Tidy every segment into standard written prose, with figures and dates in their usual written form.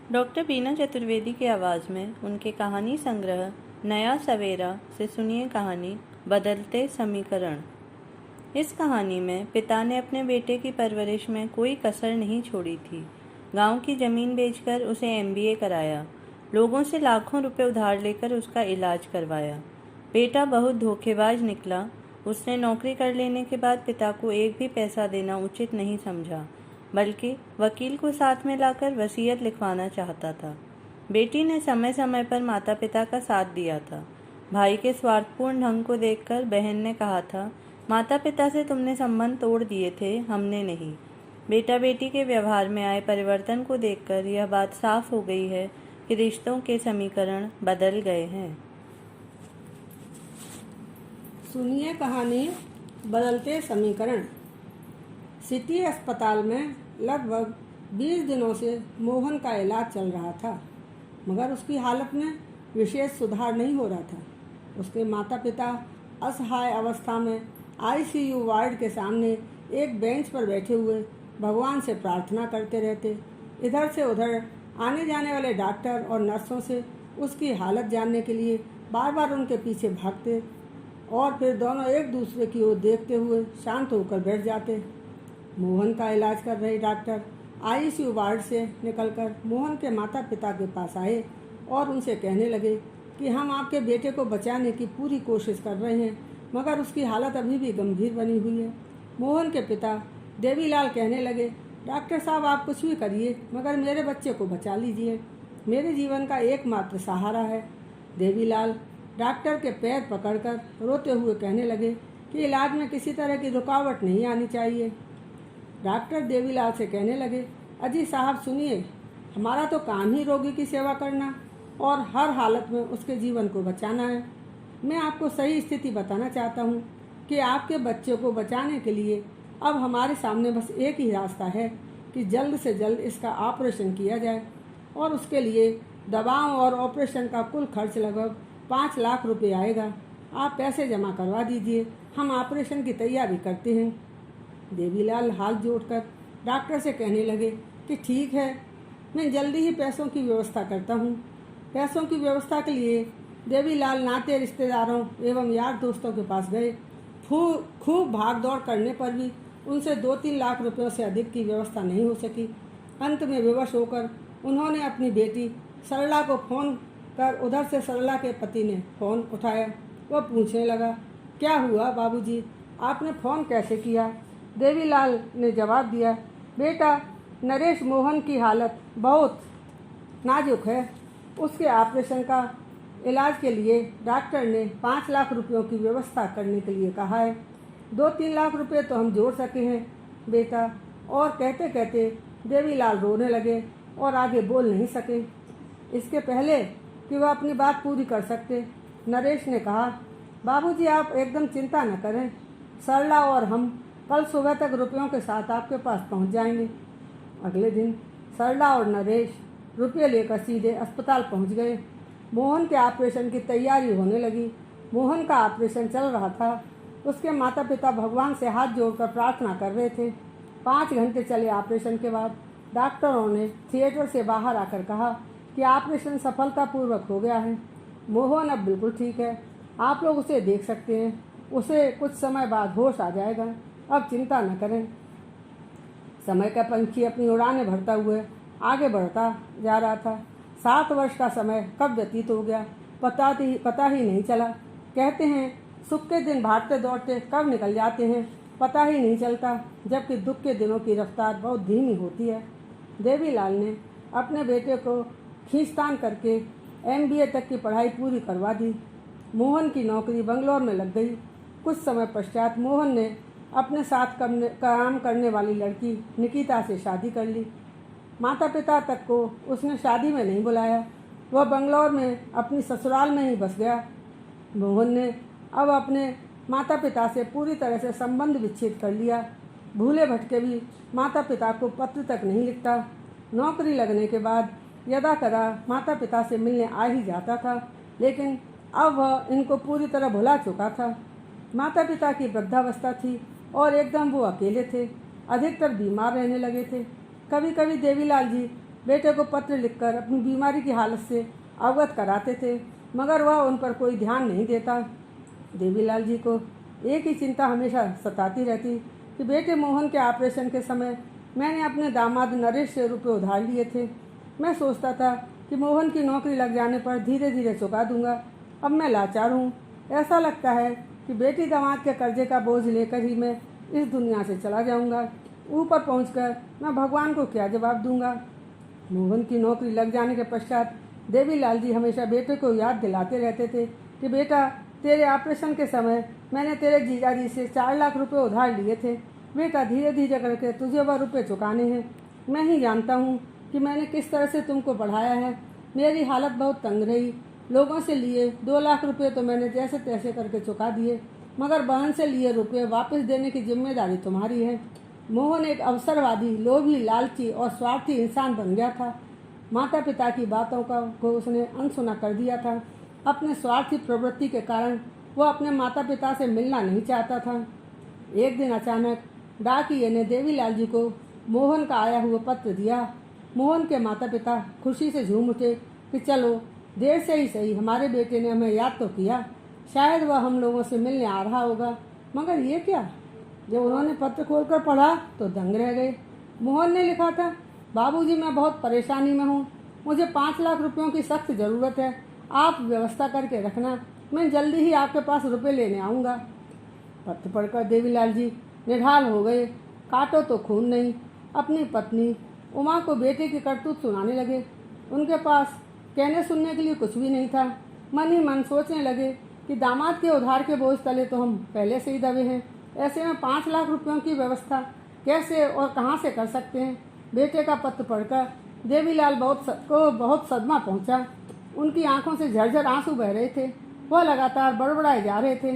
Doctor बीना चतुर्वेदी की आवाज़ में उनके कहानी संग्रह नया सवेरा से सुनिए कहानी बदलते समीकरण। इस कहानी में पिता ने अपने बेटे की परवरिश में कोई कसर नहीं छोड़ी थी। गांव की ज़मीन बेचकर उसे एमबीए कराया, लोगों से लाखों रुपए उधार लेकर उसका इलाज करवाया। बेटा बहुत धोखेबाज निकला। उसने नौकरी कर लेने के बाद पिता को एक भी पैसा देना उचित नहीं समझा, बल्कि वकील को साथ में लाकर वसीयत लिखवाना चाहता था। बेटी ने समय समय पर माता पिता का साथ दिया था। भाई के स्वार्थपूर्ण ढंग को देखकर बहन ने कहा था, माता पिता से तुमने संबंध तोड़ दिए थे, हमने नहीं। बेटा बेटी के व्यवहार में आए परिवर्तन को देखकर यह बात साफ हो गई है कि रिश्तों के समीकरण बदल गए हैं। सुनिए कहानी बदलते समीकरण। सिटी अस्पताल में लगभग 20 दिनों से मोहन का इलाज चल रहा था, मगर उसकी हालत में विशेष सुधार नहीं हो रहा था। उसके माता पिता असहाय अवस्था में आईसीयू वार्ड के सामने एक बेंच पर बैठे हुए भगवान से प्रार्थना करते रहते। इधर से उधर आने जाने वाले डॉक्टर और नर्सों से उसकी हालत जानने के लिए बार बार उनके पीछे भागते और फिर दोनों एक दूसरे की ओर देखते हुए शांत होकर बैठ जाते। मोहन का इलाज कर रहे डॉक्टर आईसीयू वार्ड से निकलकर मोहन के माता पिता के पास आए और उनसे कहने लगे कि हम आपके बेटे को बचाने की पूरी कोशिश कर रहे हैं, मगर उसकी हालत अभी भी गंभीर बनी हुई है। मोहन के पिता देवीलाल कहने लगे, डॉक्टर साहब आप कुछ भी करिए, मगर मेरे बच्चे को बचा लीजिए, मेरे जीवन का एकमात्र सहारा है। देवीलाल डॉक्टर के पैर पकड़कर रोते हुए कहने लगे कि इलाज में किसी तरह की रुकावट नहीं आनी चाहिए। डॉक्टर देवीलाल से कहने लगे, अजी साहब सुनिए, हमारा तो काम ही रोगी की सेवा करना और हर हालत में उसके जीवन को बचाना है। मैं आपको सही स्थिति बताना चाहता हूँ कि आपके बच्चे को बचाने के लिए अब हमारे सामने बस एक ही रास्ता है कि जल्द से जल्द इसका ऑपरेशन किया जाए, और उसके लिए दवाओं और ऑपरेशन का कुल खर्च लगभग 5 लाख रुपए आएगा। आप पैसे जमा करवा दीजिए, हम ऑपरेशन की तैयारी करते हैं। देवीलाल हाथ जोड़कर डॉक्टर से कहने लगे कि ठीक है, मैं जल्दी ही पैसों की व्यवस्था करता हूँ। पैसों की व्यवस्था के लिए देवीलाल नाते रिश्तेदारों एवं यार दोस्तों के पास गए। खूब भाग दौड़ करने पर भी उनसे 2-3 लाख रुपयों से अधिक की व्यवस्था नहीं हो सकी। अंत में विवश होकर उन्होंने अपनी बेटी सरला को फ़ोन कर उधर से सरला के पति ने फ़ोन उठाया। वह पूछने लगा, क्या हुआ बाबूजी, आपने फ़ोन कैसे किया? देवीलाल ने जवाब दिया, बेटा नरेश मोहन की हालत बहुत नाजुक है, उसके ऑपरेशन का इलाज के लिए डॉक्टर ने 5 लाख रुपयों की व्यवस्था करने के लिए कहा है। 2-3 लाख रुपए तो हम जोड़ सके हैं बेटा। और कहते कहते देवीलाल रोने लगे और आगे बोल नहीं सके। इसके पहले कि वह अपनी बात पूरी कर सकते, नरेश ने कहा, बाबूजी आप एकदम चिंता न करें, सरला और हम कल सुबह तक रुपयों के साथ आपके पास पहुंच जाएंगे। अगले दिन सरला और नरेश रुपये लेकर सीधे अस्पताल पहुंच गए। मोहन के ऑपरेशन की तैयारी होने लगी। मोहन का ऑपरेशन चल रहा था। उसके माता पिता भगवान से हाथ जोड़कर प्रार्थना कर रहे थे। 5 घंटे चले ऑपरेशन के बाद डॉक्टरों ने थिएटर से बाहर आकर कहा कि ऑपरेशन सफलतापूर्वक हो गया है। मोहन अब बिल्कुल ठीक है, आप लोग उसे देख सकते हैं। उसे कुछ समय बाद होश आ जाएगा, अब चिंता न करें। समय का पंछी अपनी उड़ानें भरता हुए आगे बढ़ता जा रहा था। 7 वर्ष का समय कब व्यतीत हो गया पता ही नहीं चला। कहते हैं सुख के दिन भागते दौड़ते कब निकल जाते हैं पता ही नहीं चलता, जबकि दुख के दिनों की रफ्तार बहुत धीमी होती है। देवीलाल ने अपने बेटे को खींचतान करके एमबीए तक की पढ़ाई पूरी करवा दी। मोहन की नौकरी बंगलौर में लग गई। कुछ समय पश्चात मोहन ने अपने साथ काम करने वाली लड़की निकिता से शादी कर ली। माता पिता तक को उसने शादी में नहीं बुलाया। वह बंगलौर में अपनी ससुराल में ही बस गया। मोहन ने अब अपने माता पिता से पूरी तरह से संबंध विच्छेद कर लिया। भूले भटके भी माता पिता को पत्र तक नहीं लिखता। नौकरी लगने के बाद यदा कदा माता पिता से मिलने आ ही जाता था, लेकिन अब वह इनको पूरी तरह भुला चुका था। माता पिता की वृद्धावस्था थी और एकदम वो अकेले थे, अधिकतर बीमार रहने लगे थे। कभी कभी देवीलाल जी बेटे को पत्र लिखकर अपनी बीमारी की हालत से अवगत कराते थे, मगर वह उन पर कोई ध्यान नहीं देता। देवीलाल जी को एक ही चिंता हमेशा सताती रहती कि बेटे मोहन के ऑपरेशन के समय मैंने अपने दामाद नरेश से रुपये उधार लिए थे। मैं सोचता था कि मोहन की नौकरी लग जाने पर धीरे धीरे चुका दूंगा। अब मैं लाचार हूँ। ऐसा लगता है कि बेटी दामाद के कर्जे का बोझ लेकर ही मैं इस दुनिया से चला जाऊंगा। ऊपर पहुंचकर मैं भगवान को क्या जवाब दूंगा। मोहन की नौकरी लग जाने के पश्चात देवीलाल जी हमेशा बेटे को याद दिलाते रहते थे कि बेटा, तेरे ऑपरेशन के समय मैंने तेरे जीजाजी से 4 लाख रुपए उधार लिए थे। बेटा, धीरे धीरे करके तुझे वह रुपये चुकाने हैं। मैं ही जानता हूँ कि मैंने किस तरह से तुमको पढ़ाया है। मेरी हालत बहुत तंग रही। लोगों से लिए 2 लाख रुपए तो मैंने जैसे तैसे करके चुका दिए, मगर बहन से लिए रुपये वापस देने की जिम्मेदारी तुम्हारी है। मोहन एक अवसरवादी, लोभी, लालची और स्वार्थी इंसान बन गया था। माता पिता की बातों को उसने अनसुना कर दिया था। अपने स्वार्थी प्रवृत्ति के कारण वह अपने माता पिता से मिलना नहीं चाहता था। एक दिन अचानक डाकिये ने देवीलाल जी को मोहन का आया हुआ पत्र दिया। मोहन के माता पिता खुशी से झूम उठे कि चलो, देर से ही सही हमारे बेटे ने हमें याद तो किया। शायद वह हम लोगों से मिलने आ रहा होगा। मगर ये क्या? जब उन्होंने पत्र खोलकर पढ़ा तो दंग रह गए। मोहन ने लिखा था, बाबूजी, मैं बहुत परेशानी में हूँ। मुझे 5 लाख रुपयों की सख्त ज़रूरत है। आप व्यवस्था करके रखना। मैं जल्दी ही आपके पास रुपए लेने आऊँगा। पत्र पढ़कर देवीलाल जी निढाल हो गए। काटो तो खून नहीं। अपनी पत्नी उमा को बेटे की करतूत सुनाने लगे। उनके पास कहने सुनने के लिए कुछ भी नहीं था। मन ही मन सोचने लगे कि दामाद के उधार के बोझ तले तो हम पहले से ही दबे हैं। ऐसे में 5 लाख रुपयों की व्यवस्था कैसे और कहाँ से कर सकते हैं। बेटे का पत्र पढ़कर देवीलाल को बहुत सदमा पहुंचा। उनकी आंखों से झरझर आंसू बह रहे थे। वह लगातार बड़बड़ाए जा रहे थे।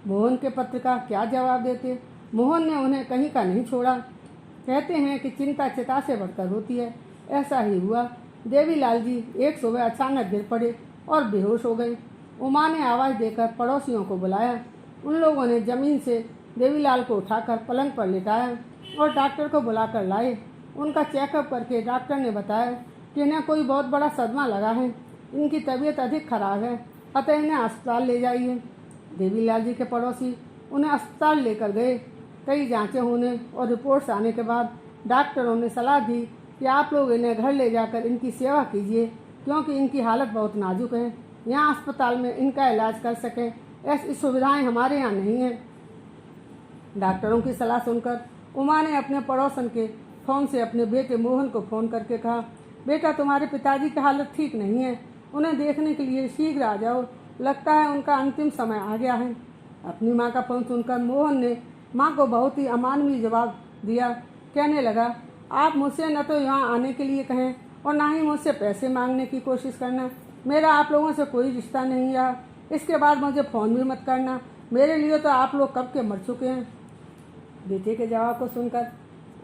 मोहन के पत्र का क्या जवाब देते। मोहन ने उन्हें कहीं का नहीं छोड़ा। कहते हैं कि चिंता चिता से बढ़कर होती है। ऐसा ही हुआ। देवीलाल जी एक सुबह अचानक गिर पड़े और बेहोश हो गए। उमा ने आवाज़ देकर पड़ोसियों को बुलाया। उन लोगों ने जमीन से देवीलाल को उठाकर पलंग पर लिटाया और डॉक्टर को बुलाकर लाए। उनका चेकअप करके डॉक्टर ने बताया कि इन्हें कोई बहुत बड़ा सदमा लगा है। इनकी तबीयत अधिक खराब है, अतः इन्हें अस्पताल ले जाइए। देवीलाल जी के पड़ोसी उन्हें अस्पताल लेकर गए। कई जांचें होने और रिपोर्ट्स आने के बाद डॉक्टरों ने सलाह दी कि आप लोग इन्हें घर ले जाकर इनकी सेवा कीजिए, क्योंकि इनकी हालत बहुत नाजुक है। यहाँ अस्पताल में इनका इलाज कर सकें ऐसी सुविधाएं हमारे यहाँ नहीं हैं। डॉक्टरों की सलाह सुनकर उमा ने अपने पड़ोसन के फ़ोन से अपने बेटे मोहन को फ़ोन करके कहा, बेटा, तुम्हारे पिताजी की हालत ठीक नहीं है। उन्हें देखने के लिए शीघ्र आ जाओ। लगता है उनका अंतिम समय आ गया है। अपनी माँ का फ़ोन सुनकर मोहन ने माँ को बहुत ही अमानवीय जवाब दिया। कहने लगा, आप मुझसे न तो यहाँ आने के लिए कहें और ना ही मुझसे पैसे मांगने की कोशिश करना। मेरा आप लोगों से कोई रिश्ता नहीं रहा। इसके बाद मुझे फ़ोन भी मत करना। मेरे लिए तो आप लोग कब के मर चुके हैं। बेटे के जवाब को सुनकर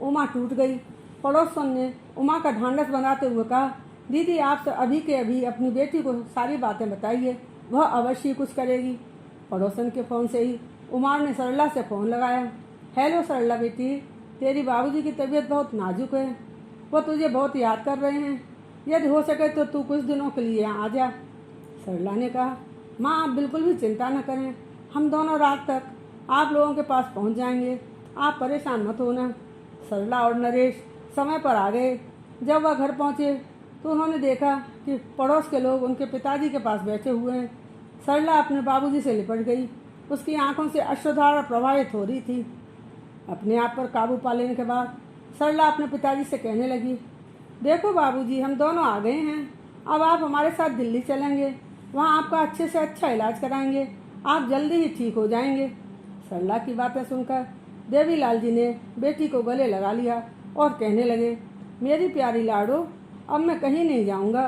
उमा टूट गई। पड़ोसन ने उमा का ढांढस बनाते हुए कहा, दीदी, आप अभी के अभी अपनी बेटी को सारी बातें बताइए, वह अवश्य कुछ करेगी। पड़ोसन के फ़ोन से ही उमा ने सरला से फ़ोन लगाया। हेलो सरला बेटी, तेरी बाबूजी की तबीयत बहुत नाजुक है। वो तुझे बहुत याद कर रहे हैं। यदि हो सके तो तू कुछ दिनों के लिए यहाँ आ जा। सरला ने कहा, माँ, आप बिल्कुल भी चिंता न करें। हम दोनों रात तक आप लोगों के पास पहुँच जाएंगे। आप परेशान मत होना। सरला और नरेश समय पर आ गए। जब वह घर पहुँचे तो उन्होंने देखा कि पड़ोस के लोग उनके पिताजी के पास बैठे हुए हैं। सरला अपने बाबूजी से लिपट गई। उसकी आंखों से अश्रुधारा प्रवाहित हो रही थी। अपने आप पर काबू पा लेने के बाद सरला अपने पिताजी से कहने लगी, देखो बाबूजी, हम दोनों आ गए हैं। अब आप हमारे साथ दिल्ली चलेंगे। वहाँ आपका अच्छे से अच्छा इलाज कराएंगे। आप जल्दी ही ठीक हो जाएंगे। सरला की बातें सुनकर देवीलाल जी ने बेटी को गले लगा लिया और कहने लगे, मेरी प्यारी लाडो, अब मैं कहीं नहीं जाऊँगा।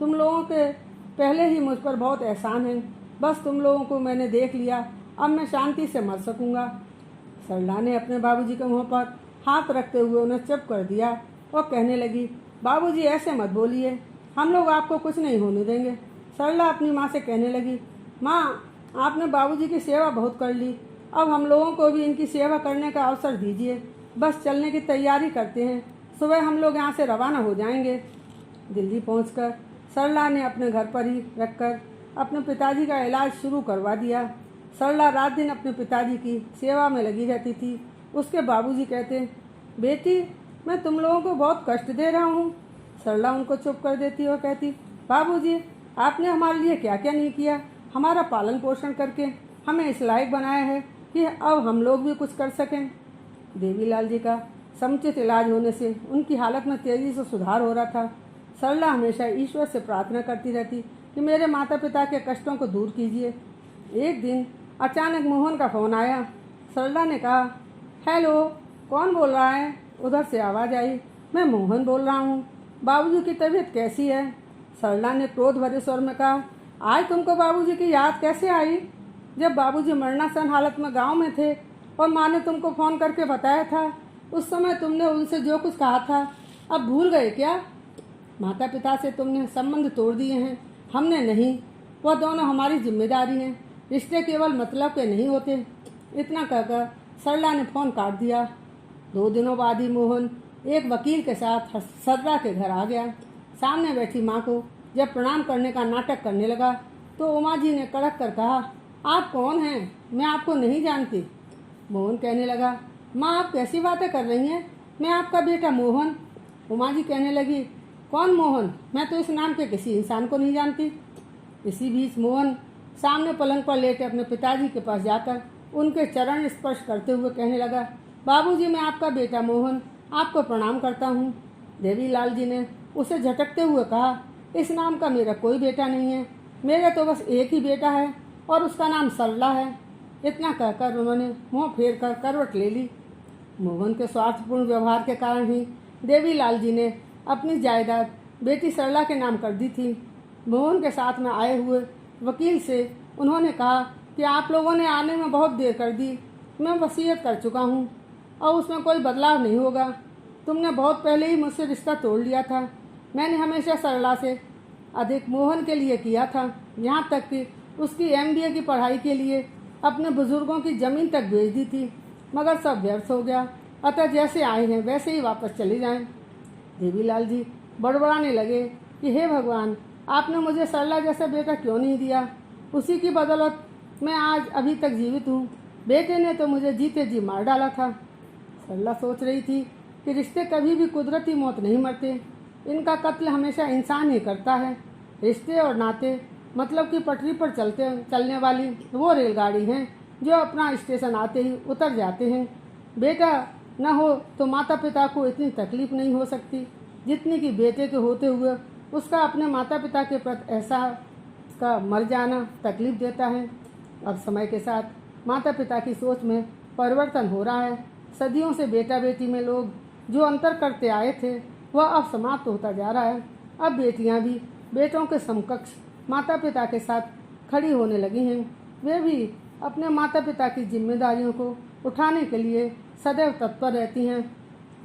तुम लोगों के पहले ही मुझ पर बहुत एहसान है। बस तुम लोगों को मैंने देख लिया, अब मैं शांति से मर सकूँगा। सरला ने अपने बाबूजी के मुँह पर हाथ रखते हुए उन्हें चुप कर दिया और कहने लगी, बाबूजी, ऐसे मत बोलिए, हम लोग आपको कुछ नहीं होने देंगे। सरला अपनी माँ से कहने लगी, माँ, आपने बाबूजी की सेवा बहुत कर ली। अब हम लोगों को भी इनकी सेवा करने का अवसर दीजिए। बस चलने की तैयारी करते हैं। सुबह हम लोग यहाँ से रवाना हो जाएंगे। दिल्ली पहुंचकर सरला ने अपने घर पर ही रखकर अपने पिताजी का इलाज शुरू करवा दिया। सरला रात दिन अपने पिताजी की सेवा में लगी रहती थी। उसके बाबूजी कहते, बेटी मैं तुम लोगों को बहुत कष्ट दे रहा हूँ। सरला उनको चुप कर देती और कहती, बाबूजी आपने हमारे लिए क्या क्या नहीं किया। हमारा पालन पोषण करके हमें इस लायक बनाया है कि अब हम लोग भी कुछ कर सकें। देवीलाल जी का समुचित इलाज होने से उनकी हालत में तेजी से सुधार हो रहा था। सरला हमेशा ईश्वर से प्रार्थना करती रहती कि मेरे माता पिता के कष्टों को दूर कीजिए। एक दिन अचानक मोहन का फ़ोन आया। सरला ने कहा, हेलो, कौन बोल रहा है? उधर से आवाज़ आई, मैं मोहन बोल रहा हूँ। बाबूजी की तबीयत कैसी है? सरला ने क्रोध भरे स्वर में कहा, आज तुमको बाबूजी की याद कैसे आई? जब बाबूजी मरणासन हालत में गांव में थे और माँ ने तुमको फ़ोन करके बताया था, उस समय तुमने उनसे जो कुछ कहा था अब भूल गए क्या? माता पिता से तुमने संबंध तोड़ दिए हैं, हमने नहीं। वह दोनों हमारी जिम्मेदारी हैं। रिश्ते केवल मतलब के नहीं होते। इतना कहकर सरला ने फ़ोन काट दिया। 2 दिनों बाद ही मोहन एक वकील के साथ सरला के घर आ गया। सामने बैठी माँ को जब प्रणाम करने का नाटक करने लगा तो उमा जी ने कड़क कर कहा, आप कौन हैं? मैं आपको नहीं जानती। मोहन कहने लगा, माँ आप कैसी बातें कर रही हैं? मैं आपका बेटा मोहन। उमा जी कहने लगी, कौन मोहन? मैं तो इस नाम के किसी इंसान को नहीं जानती। इसी बीच मोहन सामने पलंग पर लेटे अपने पिताजी के पास जाकर उनके चरण स्पर्श करते हुए कहने लगा, बाबूजी मैं आपका बेटा मोहन आपको प्रणाम करता हूँ। देवीलाल जी ने उसे झटकते हुए कहा, इस नाम का मेरा कोई बेटा नहीं है। मेरा तो बस एक ही बेटा है और उसका नाम सरला है। इतना कहकर उन्होंने मुँह फेर कर करवट ले ली। मोहन के स्वार्थपूर्ण व्यवहार के कारण ही देवीलाल जी ने अपनी जायदाद बेटी सरला के नाम कर दी थी। मोहन के साथ में आए हुए वकील से उन्होंने कहा कि आप लोगों ने आने में बहुत देर कर दी। मैं वसीयत कर चुका हूँ और उसमें कोई बदलाव नहीं होगा। तुमने बहुत पहले ही मुझसे रिश्ता तोड़ लिया था। मैंने हमेशा सरला से अधिक मोहन के लिए किया था, यहाँ तक कि उसकी MBA की पढ़ाई के लिए अपने बुजुर्गों की ज़मीन तक बेच दी थी, मगर सब व्यर्थ हो गया। अतः जैसे आए हैं वैसे ही वापस चले जाएं। देवीलाल जी बड़बड़ाने लगे कि हे भगवान, आपने मुझे सरला जैसा बेटा क्यों नहीं दिया? उसी की बदौलत मैं आज अभी तक जीवित हूँ। बेटे ने तो मुझे जीते जी मार डाला था। सरला सोच रही थी कि रिश्ते कभी भी कुदरती मौत नहीं मरते, इनका कत्ल हमेशा इंसान ही करता है। रिश्ते और नाते मतलब कि पटरी पर चलने वाली वो रेलगाड़ी हैं जो अपना स्टेशन आते ही उतर जाते हैं। बेटा न हो तो माता पिता को इतनी तकलीफ नहीं हो सकती जितनी कि बेटे के होते हुए उसका अपने माता पिता के प्रति एहसास का मर जाना तकलीफ देता है। अब समय के साथ माता पिता की सोच में परिवर्तन हो रहा है। सदियों से बेटा बेटी में लोग जो अंतर करते आए थे वह अब समाप्त होता जा रहा है। अब बेटियां भी बेटों के समकक्ष माता पिता के साथ खड़ी होने लगी हैं। वे भी अपने माता पिता की जिम्मेदारियों को उठाने के लिए सदैव तत्पर रहती हैं।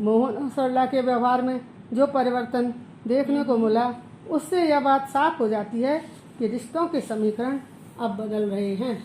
मोहन और सरला के व्यवहार में जो परिवर्तन देखने को मिला उससे यह बात साफ हो जाती है कि रिश्तों के समीकरण अब बदल रहे हैं।